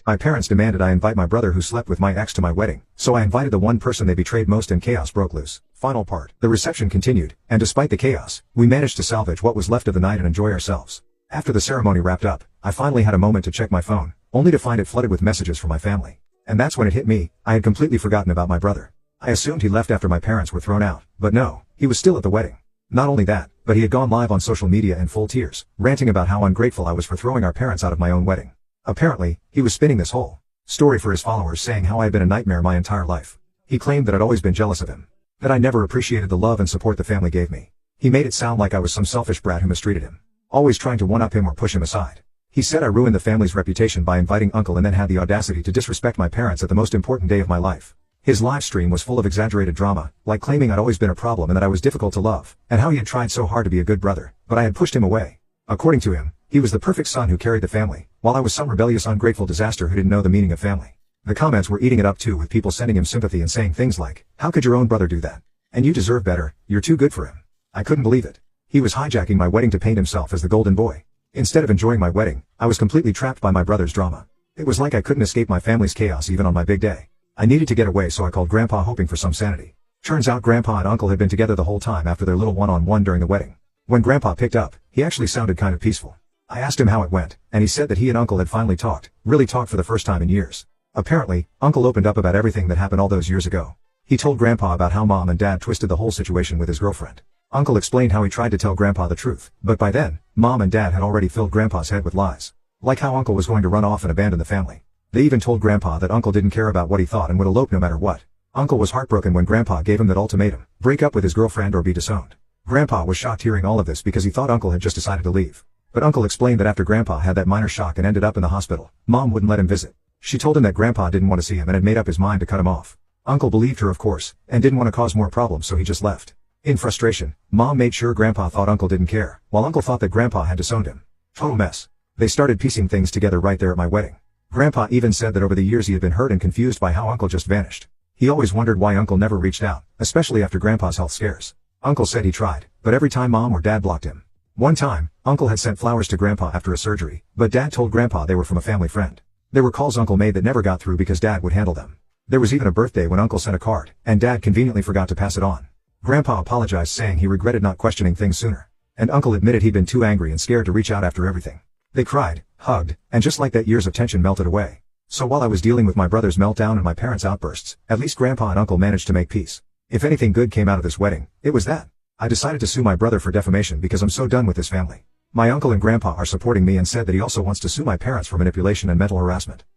My parents demanded I invite my brother who slept with my ex to my wedding, so I invited the one person they betrayed most and chaos broke loose. Final part. The reception continued, and despite the chaos, we managed to salvage what was left of the night and enjoy ourselves. After the ceremony wrapped up, I finally had a moment to check my phone, only to find it flooded with messages from my family. And that's when it hit me, I had completely forgotten about my brother. I assumed he left after my parents were thrown out, but no, he was still at the wedding. Not only that, but he had gone live on social media in full tears, ranting about how ungrateful I was for throwing our parents out of my own wedding. Apparently, he was spinning this whole story for his followers, saying how I had been a nightmare my entire life. He claimed that I'd always been jealous of him, that I never appreciated the love and support the family gave me. He made it sound like I was some selfish brat who mistreated him, always trying to one-up him or push him aside. He said I ruined the family's reputation by inviting uncle and then had the audacity to disrespect my parents at the most important day of my life. His live stream was full of exaggerated drama, like claiming I'd always been a problem and that I was difficult to love, and how he had tried so hard to be a good brother, but I had pushed him away. According to him, he was the perfect son who carried the family, while I was some rebellious ungrateful disaster who didn't know the meaning of family. The comments were eating it up too, with people sending him sympathy and saying things like, "How could your own brother do that? And you deserve better, you're too good for him." I couldn't believe it. He was hijacking my wedding to paint himself as the golden boy. Instead of enjoying my wedding, I was completely trapped by my brother's drama. It was like I couldn't escape my family's chaos even on my big day. I needed to get away, so I called Grandpa hoping for some sanity. Turns out Grandpa and Uncle had been together the whole time after their little one-on-one during the wedding. When Grandpa picked up, he actually sounded kind of peaceful. I asked him how it went, and he said that he and Uncle had finally talked, really talked for the first time in years. Apparently, Uncle opened up about everything that happened all those years ago. He told Grandpa about how Mom and Dad twisted the whole situation with his girlfriend. Uncle explained how he tried to tell Grandpa the truth, but by then, Mom and Dad had already filled Grandpa's head with lies. Like how Uncle was going to run off and abandon the family. They even told Grandpa that Uncle didn't care about what he thought and would elope no matter what. Uncle was heartbroken when Grandpa gave him that ultimatum: break up with his girlfriend or be disowned. Grandpa was shocked hearing all of this because he thought Uncle had just decided to leave. But Uncle explained that after Grandpa had that minor shock and ended up in the hospital, Mom wouldn't let him visit. She told him that Grandpa didn't want to see him and had made up his mind to cut him off. Uncle believed her, of course, and didn't want to cause more problems, so he just left. In frustration, Mom made sure Grandpa thought Uncle didn't care, while Uncle thought that Grandpa had disowned him. Total mess. They started piecing things together right there at my wedding. Grandpa even said that over the years he had been hurt and confused by how Uncle just vanished. He always wondered why Uncle never reached out, especially after Grandpa's health scares. Uncle said he tried, but every time Mom or Dad blocked him. One time, Uncle had sent flowers to Grandpa after a surgery, but Dad told Grandpa they were from a family friend. There were calls Uncle made that never got through because Dad would handle them. There was even a birthday when Uncle sent a card, and Dad conveniently forgot to pass it on. Grandpa apologized, saying he regretted not questioning things sooner. And Uncle admitted he'd been too angry and scared to reach out after everything. They cried, hugged, and just like that, years of tension melted away. So while I was dealing with my brother's meltdown and my parents' outbursts, at least Grandpa and Uncle managed to make peace. If anything good came out of this wedding, it was that. I decided to sue my brother for defamation because I'm so done with this family. My uncle and Grandpa are supporting me and said that he also wants to sue my parents for manipulation and mental harassment.